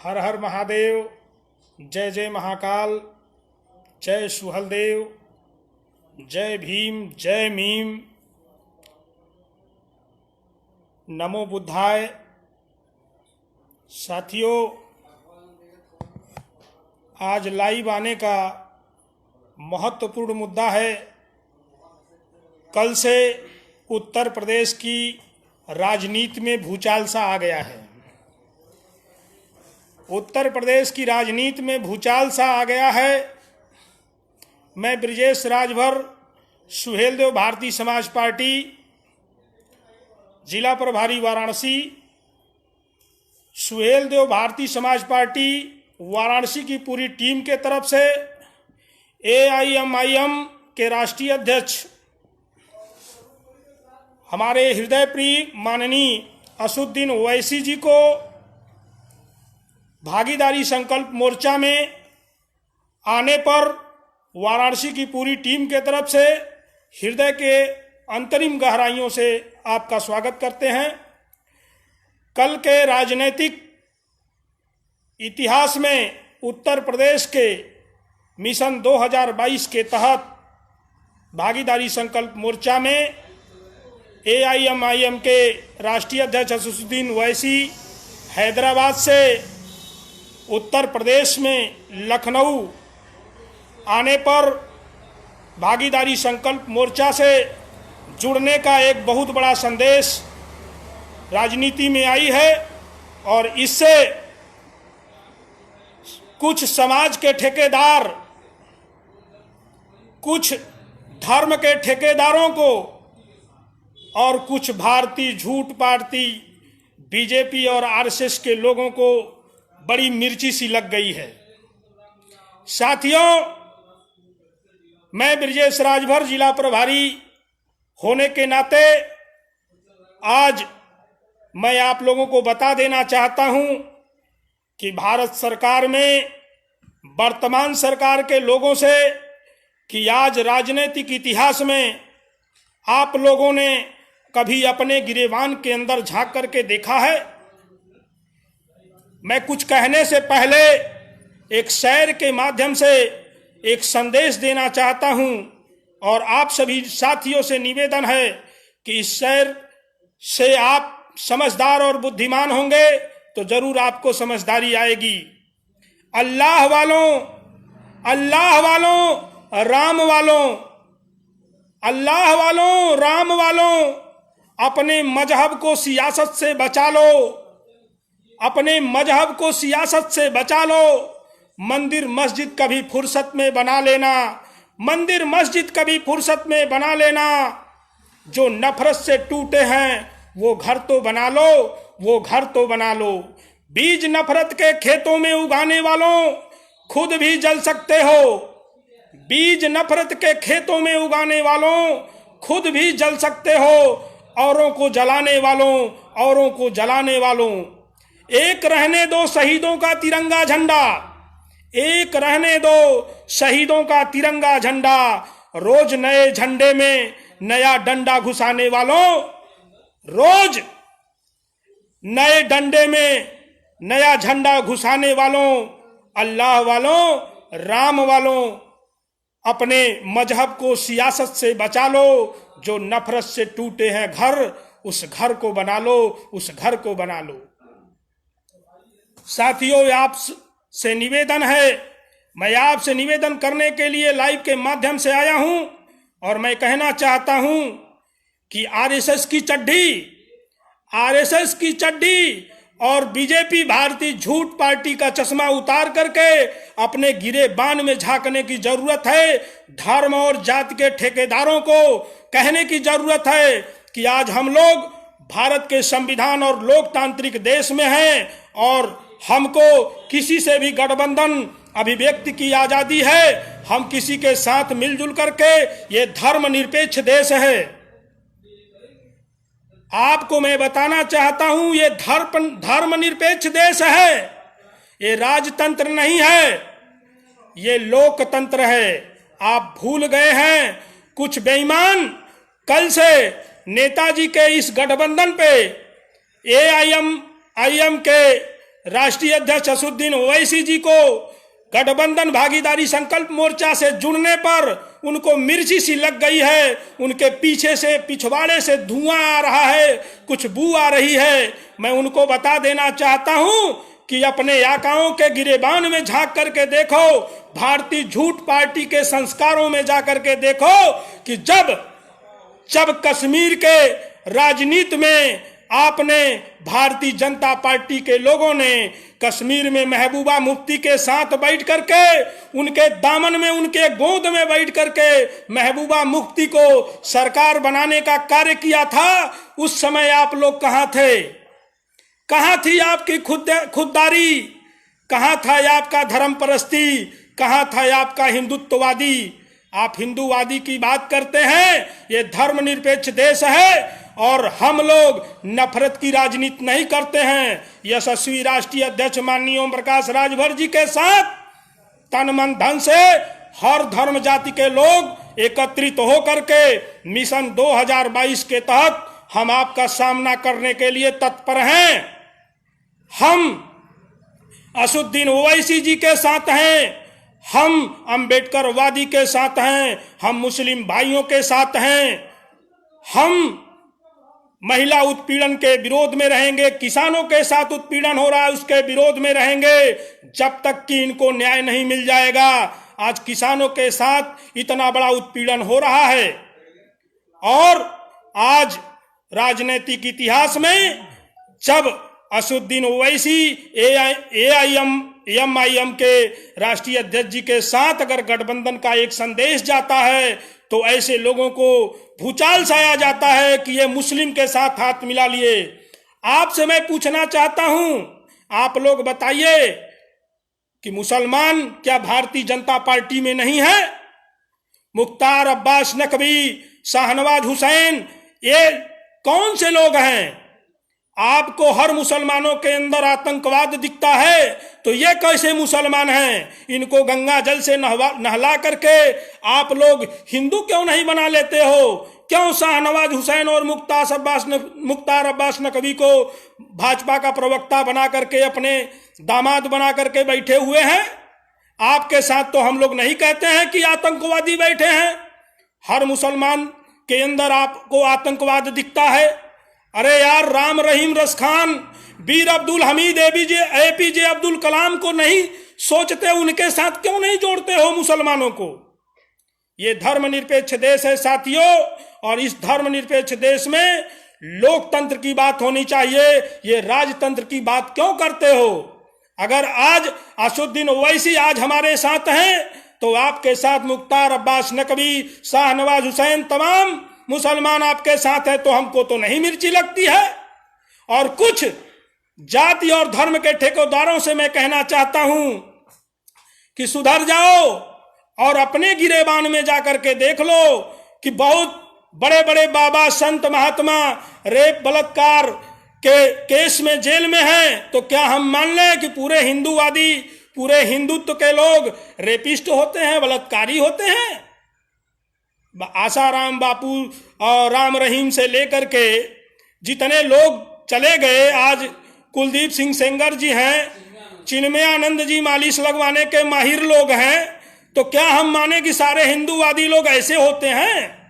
हर हर महादेव, जय जय महाकाल, जय सुहलदेव, जय भीम, जय मीम, नमो बुद्धाय। साथियों, आज लाइव आने का महत्वपूर्ण मुद्दा है। कल से उत्तर प्रदेश की राजनीति में भूचाल सा आ गया है। उत्तर प्रदेश की राजनीति में भूचाल सा आ गया है। मैं ब्रजेश राजभर, सुहेलदेव भारतीय समाज पार्टी, जिला प्रभारी वाराणसी, सुहेलदेव भारतीय समाज पार्टी वाराणसी की पूरी टीम के तरफ से AIMIM के राष्ट्रीय अध्यक्ष हमारे हृदय प्रिय माननीय असदुद्दीन ओवैसी जी को भागीदारी संकल्प मोर्चा में आने पर वाराणसी की पूरी टीम के तरफ से हृदय के अंतरिम गहराइयों से आपका स्वागत करते हैं। कल के राजनीतिक इतिहास में उत्तर प्रदेश के मिशन 2022 के तहत भागीदारी संकल्प मोर्चा में AIMIM के राष्ट्रीय अध्यक्ष असदुद्दीन ओवैसी हैदराबाद से उत्तर प्रदेश में लखनऊ आने पर भागीदारी संकल्प मोर्चा से जुड़ने का एक बहुत बड़ा संदेश राजनीति में आई है। और इससे कुछ समाज के ठेकेदार, कुछ धर्म के ठेकेदारों को और कुछ भारतीय झूठ पार्टी BJP और RSS के लोगों को बड़ी मिर्ची सी लग गई है। साथियों, मैं ब्रजेश राजभर जिला प्रभारी होने के नाते आज मैं आप लोगों को बता देना चाहता हूं कि भारत सरकार में वर्तमान सरकार के लोगों से कि आज राजनीतिक इतिहास में आप लोगों ने कभी अपने गिरेबान के अंदर झांक करके देखा है? मैं कुछ कहने से पहले एक शेर के माध्यम से एक संदेश देना चाहता हूं और आप सभी साथियों से निवेदन है कि इस शेर से आप समझदार और बुद्धिमान होंगे तो जरूर आपको समझदारी आएगी। अल्लाह वालों, अल्लाह वालों, राम वालों, अल्लाह वालों, राम वालों, अपने मजहब को सियासत से बचा लो, अपने मजहब को सियासत से बचा लो। मंदिर मस्जिद कभी फुर्सत में बना लेना, मंदिर मस्जिद कभी फुर्सत में बना लेना। जो नफरत से टूटे हैं वो घर तो बना लो, वो घर तो बना लो। बीज नफरत के खेतों में उगाने वालों, खुद भी जल सकते हो। बीज नफरत के खेतों में उगाने वालों, खुद भी जल सकते हो। औरों को जलाने वालों, औरों को जलाने वालों, एक रहने दो शहीदों का तिरंगा झंडा, एक रहने दो शहीदों का तिरंगा झंडा। रोज नए झंडे में नया डंडा घुसाने वालों, रोज नए डंडे में नया झंडा घुसाने वालों, अल्लाह वालों, राम वालों, अपने मजहब को सियासत से बचा लो। जो नफरत से टूटे हैं घर, उस घर को बना लो, उस घर को बना लो। साथियों, आप से निवेदन है, मैं आपसे निवेदन करने के लिए लाइव के माध्यम से आया हूं और मैं कहना चाहता हूं कि RSS की चड्ढी, RSS की चड्ढी और BJP भारतीय झूठ पार्टी का चश्मा उतार करके अपने गिरे बान में झांकने की जरूरत है। धर्म और जाति के ठेकेदारों को कहने की जरूरत है कि आज हम लोग भारत के संविधान और लोकतांत्रिक देश में हैं और हमको किसी से भी गठबंधन, अभिव्यक्ति की आजादी है। हम किसी के साथ मिलजुल करके, ये धर्मनिरपेक्ष देश है। आपको मैं बताना चाहता हूं, ये धर्मनिरपेक्ष देश है, ये राजतंत्र नहीं है, ये लोकतंत्र है। आप भूल गए हैं। कुछ बेईमान कल से नेताजी के इस गठबंधन पे AIMIM के राष्ट्रीय अध्यक्ष असदुद्दीन ओवैसी जी को गठबंधन भागीदारी संकल्प मोर्चा से जुड़ने पर उनको मिर्ची सी लग गई है, उनके पीछे से पिछवाड़े से धुआं आ रहा है, कुछ बू आ रही है। मैं उनको बता देना चाहता हूं कि अपने आकाओं के गिरेबान में झांक करके देखो, भारतीय झूठ पार्टी के संस्कारों में जाकर के देखो कि जब कश्मीर के राजनीति में आपने भारतीय जनता पार्टी के लोगों ने कश्मीर में महबूबा मुफ्ती के साथ बैठ करके उनके दामन में, उनके गोद में बैठ करके महबूबा मुफ्ती को सरकार बनाने का कार्य किया था, उस समय आप लोग कहां थे? कहां थी आपकी खुददारी? कहां था आपका धर्म परस्ती? कहां था आपका हिंदुत्ववादी? आप हिंदूवादी की बात करते हैं, ये धर्मनिरपेक्ष देश है और हम लोग नफरत की राजनीति नहीं करते हैं। यशस्वी राष्ट्रीय अध्यक्ष माननीय ओम प्रकाश राजभर जी के साथ तन मन धन से हर धर्म जाति के लोग एकत्रित होकर के मिशन 2022 के तहत हम आपका सामना करने के लिए तत्पर हैं। हम असदुद्दीन ओवैसी जी के साथ हैं, हम अंबेडकर वादी के साथ हैं, हम मुस्लिम भाइयों के साथ हैं, हम महिला उत्पीड़न के विरोध में रहेंगे, किसानों के साथ उत्पीड़न हो रहा है उसके विरोध में रहेंगे जब तक कि इनको न्याय नहीं मिल जाएगा। आज किसानों के साथ इतना बड़ा उत्पीड़न हो रहा है और आज राजनीतिक इतिहास में जब असदुद्दीन ओवैसी एआईएम के राष्ट्रीय अध्यक्ष जी के साथ अगर गठबंधन का एक संदेश जाता है तो ऐसे लोगों को भूचाल सा आ जाता है कि ये मुस्लिम के साथ हाथ मिला लिए। आपसे मैं पूछना चाहता हूं, आप लोग बताइए कि मुसलमान क्या भारतीय जनता पार्टी में नहीं है? मुख्तार अब्बास नकवी, शाहनवाज हुसैन, ये कौन से लोग हैं? आपको हर मुसलमानों के अंदर आतंकवाद दिखता है तो ये कैसे मुसलमान हैं? इनको गंगा जल से नहला करके आप लोग हिंदू क्यों नहीं बना लेते हो? क्यों शाहनवाज हुसैन और मुख्तार अब्बास नकवी को भाजपा का प्रवक्ता बना करके अपने दामाद बना करके बैठे हुए हैं? आपके साथ तो हम लोग नहीं कहते हैं कि आतंकवादी बैठे हैं। हर मुसलमान के अंदर आपको आतंकवाद दिखता है। अरे यार, राम रहीम रसखान, वीर अब्दुल हमीद, एपीजे अब्दुल कलाम को नहीं सोचते? उनके साथ क्यों नहीं जोड़ते हो मुसलमानों को? ये धर्मनिरपेक्ष देश है साथियों, और इस धर्मनिरपेक्ष देश में लोकतंत्र की बात होनी चाहिए। ये राजतंत्र की बात क्यों करते हो? अगर आज असदुद्दीन ओवैसी आज हमारे साथ हैं तो आपके साथ मुख्तार अब्बास नकवी, शाहनवाज हुसैन, तमाम मुसलमान आपके साथ है तो हमको तो नहीं मिर्ची लगती है। और कुछ जाति और धर्म के ठेकेदारों से मैं कहना चाहता हूं कि सुधर जाओ और अपने गिरेबान में जाकर के देख लो कि बहुत बड़े बड़े बाबा, संत, महात्मा रेप बलात्कार के केस में जेल में हैं, तो क्या हम मान लें कि पूरे हिंदूवादी, पूरे हिंदुत्व के लोग रेपिस्ट होते हैं, बलात्कारी होते हैं? आसाराम बापू और राम रहीम से लेकर के जितने लोग चले गए, आज कुलदीप सिंह सेंगर जी हैं, चिन्मयानंद जी मालिश लगवाने के माहिर लोग हैं, तो क्या हम माने कि सारे हिंदूवादी लोग ऐसे होते हैं?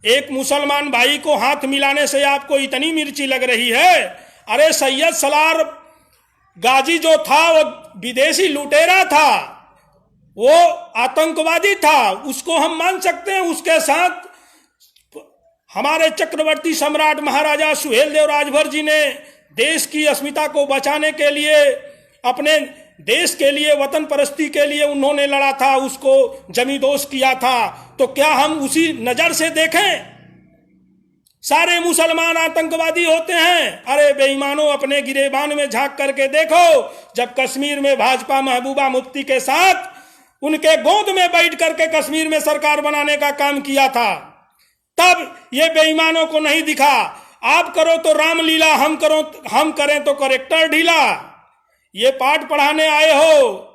एक मुसलमान भाई को हाथ मिलाने से आपको इतनी मिर्ची लग रही है? अरे सैयद सलार गाजी जो था वो विदेशी लुटेरा था, वो आतंकवादी था, उसको हम मान सकते हैं। उसके साथ हमारे चक्रवर्ती सम्राट महाराजा सुहेलदेव राजभर जी ने देश की अस्मिता को बचाने के लिए, अपने देश के लिए, वतन परस्ती के लिए उन्होंने लड़ा था, उसको जमींदोज किया था। तो क्या हम उसी नजर से देखें? सारे मुसलमान आतंकवादी होते हैं? अरे बेईमानों, अपने गिरेबान में झांक करके देखो। जब कश्मीर में भाजपा महबूबा मुफ्ती के साथ उनके गोद में बैठ करके कश्मीर में सरकार बनाने का काम किया था, तब ये बेईमानों को नहीं दिखा। आप करो तो रामलीला, हम करें तो करेक्टर ढीला। ये पाठ पढ़ाने आए हो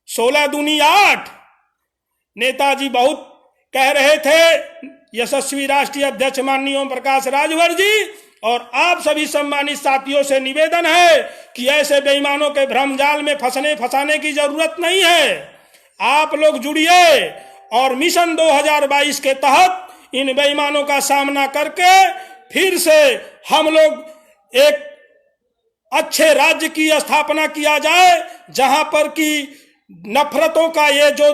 16 दूनी 8। नेताजी बहुत कह रहे थे, यशस्वी राष्ट्रीय अध्यक्ष माननीय ओम प्रकाश राजभर जी, और आप सभी सम्मानित साथियों से निवेदन है कि ऐसे बेईमानों के भ्रमजाल में फंसाने की जरूरत नहीं है। आप लोग जुड़िए और मिशन 2022 के तहत इन बेईमानों का सामना करके फिर से हम लोग एक अच्छे राज्य की स्थापना किया जाए, जहां पर कि नफरतों का ये जो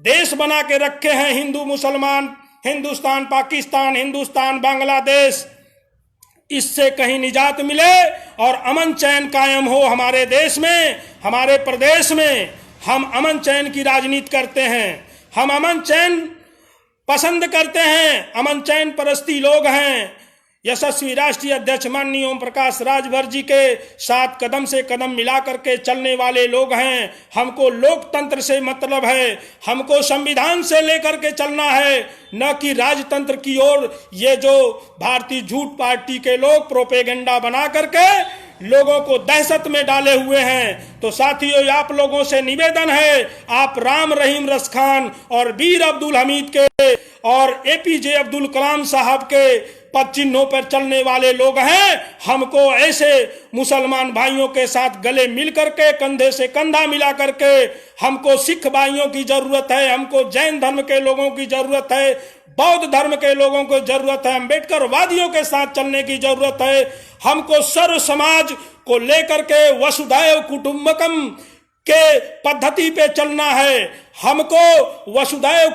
देश बना के रखे हैं हिंदू मुसलमान, हिंदुस्तान पाकिस्तान, हिंदुस्तान बांग्लादेश, इससे कहीं निजात मिले और अमन चैन कायम हो हमारे देश में, हमारे प्रदेश में। हम अमन चैन की राजनीति करते हैं, हम अमन चैन पसंद करते हैं, अमन चैन परस्ती लोग हैं। यशस्वी राष्ट्रीय अध्यक्ष माननीय ओम प्रकाश राजभर जी के साथ कदम से कदम मिला करके चलने वाले लोग हैं। हमको लोकतंत्र से मतलब है, हमको संविधान से लेकर के चलना है, न कि राजतंत्र की ओर। ये जो भारतीय झूठ पार्टी के लोग प्रोपेगेंडा बना करके लोगों को दहशत में डाले हुए हैं। तो साथियों, आप लोगों से निवेदन है, आप राम रहीम रसखान और वीर अब्दुल हमीद के और एपीजे अब्दुल कलाम साहब के पद चिन्हों पर चलने वाले लोग हैं। हमको ऐसे मुसलमान भाइयों के साथ गले मिल करके, कंधे से कंधा मिला करके, हमको सिख भाइयों की जरूरत है, हमको जैन धर्म के लोगों की जरूरत है, बौद्ध धर्म के लोगों को जरूरत है, अम्बेडकर वादियों के साथ चलने की जरूरत है। हमको सर्व समाज को लेकर के वसुधैव कुटुंबकम के पद्धति पे चलना है। हमको वसुधैव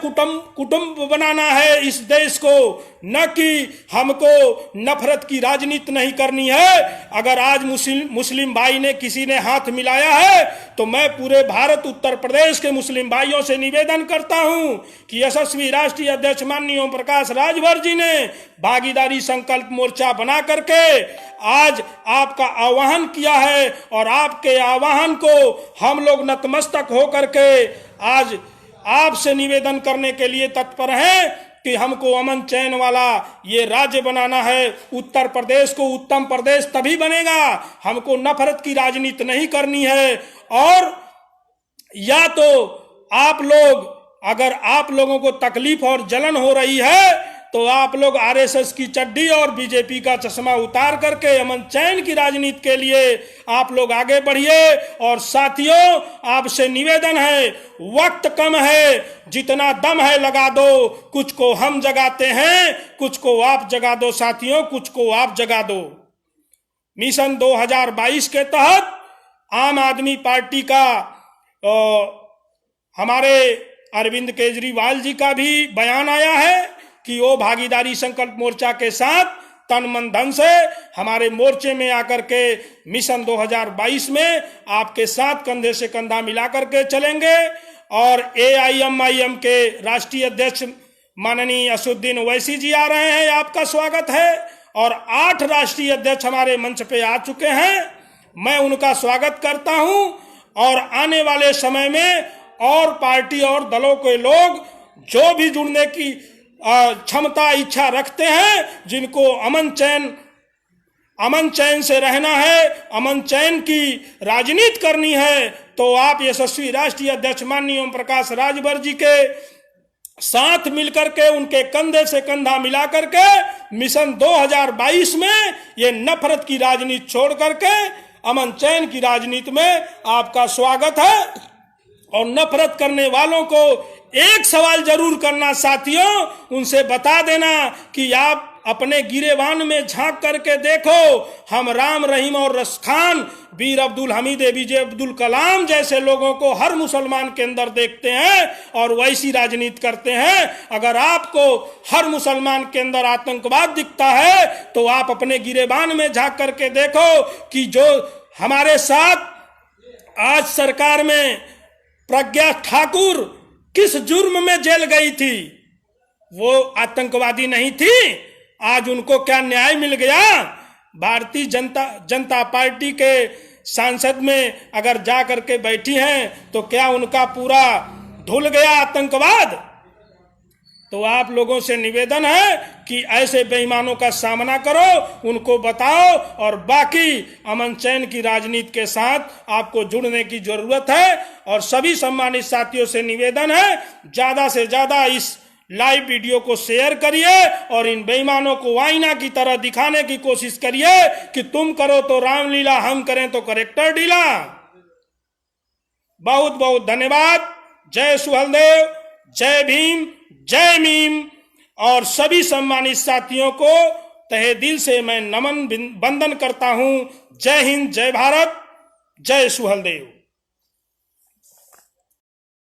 कुटुंब बनाना है इस देश को, न कि हमको नफरत की राजनीति नहीं करनी है। अगर आज मुस्लिम भाई ने किसी ने हाथ मिलाया है तो मैं पूरे भारत उत्तर प्रदेश के मुस्लिम भाइयों से निवेदन करता हूं कि यशस्वी राष्ट्रीय अध्यक्ष माननीय ओम प्रकाश राजभर जी ने भागीदारी संकल्प मोर्चा बना करके आज आपका आह्वान किया है और आपके आह्वान को हम लोग नतमस्तक होकर के आज आपसे निवेदन करने के लिए तत्पर हैं कि हमको अमन चैन वाला ये राज्य बनाना है। उत्तर प्रदेश को उत्तम प्रदेश तभी बनेगा, हमको नफरत की राजनीति नहीं करनी है। और या तो आप लोग, अगर आप लोगों को तकलीफ और जलन हो रही है तो आप लोग आरएसएस की चड्डी और बीजेपी का चश्मा उतार करके अमन चैन की राजनीति के लिए आप लोग आगे बढ़िए। और साथियों, आपसे निवेदन है, वक्त कम है, जितना दम है लगा दो। कुछ को हम जगाते हैं, कुछ को आप जगा दो साथियों, कुछ को आप जगा दो। मिशन 2022 के तहत आम आदमी पार्टी का हमारे अरविंद केजरीवाल जी का भी बयान आया है कि वो भागीदारी संकल्प मोर्चा के साथ तन मन धन से हमारे मोर्चे में आकर के मिशन 2022 में आपके साथ कंधे से कंधा मिला करके चलेंगे। और AIMIM के राष्ट्रीय अध्यक्ष माननीय असुद्दीन ओवैसी जी आ रहे हैं, आपका स्वागत है। और 8 राष्ट्रीय अध्यक्ष हमारे मंच पे आ चुके हैं, मैं उनका स्वागत करता हूं। और आने वाले समय में और पार्टी और दलों के लोग जो भी जुड़ने की क्षमता इच्छा रखते हैं, जिनको अमन चैन से रहना है, अमन चैन की राजनीति करनी है, तो आप यशस्वी राष्ट्रीय अध्यक्ष माननीय ओम प्रकाश राजभर जी के साथ मिलकर के, उनके कंधे से कंधा मिला करके मिशन 2022 में ये नफरत की राजनीति छोड़ करके अमन चैन की राजनीति में आपका स्वागत है। और नफरत करने वालों को एक सवाल जरूर करना साथियों, उनसे बता देना कि आप अपने गिरेबान में झांक करके देखो, हम राम रहीम और रसखान, वीर अब्दुल हमीद, एपीजे अब्दुल कलाम जैसे लोगों को हर मुसलमान के अंदर देखते हैं और वैसी राजनीति करते हैं। अगर आपको हर मुसलमान के अंदर आतंकवाद दिखता है तो आप अपने गिरेबान में झांक करके देखो कि जो हमारे साथ आज सरकार में प्रज्ञा ठाकुर किस जुर्म में जेल गई थी, वो आतंकवादी नहीं थी। आज उनको क्या न्याय मिल गया? भारतीय जनता पार्टी के सांसद में अगर जा करके बैठी हैं तो क्या उनका पूरा धुल गया आतंकवाद? तो आप लोगों से निवेदन है कि ऐसे बेईमानों का सामना करो, उनको बताओ। और बाकी अमन चैन की राजनीति के साथ आपको जुड़ने की जरूरत है। और सभी सम्मानित साथियों से निवेदन है, ज्यादा से ज्यादा इस लाइव वीडियो को शेयर करिए और इन बेईमानों को आईना की तरह दिखाने की कोशिश करिए कि तुम करो तो रामलीला, हम करें तो करेक्टर ढीला। बहुत बहुत धन्यवाद। जय सुहलदेव, जय भीम, जय मीम। और सभी सम्मानित साथियों को तहे दिल से मैं नमन वंदन करता हूं। जय हिंद, जय भारत, जय सुहलदेव।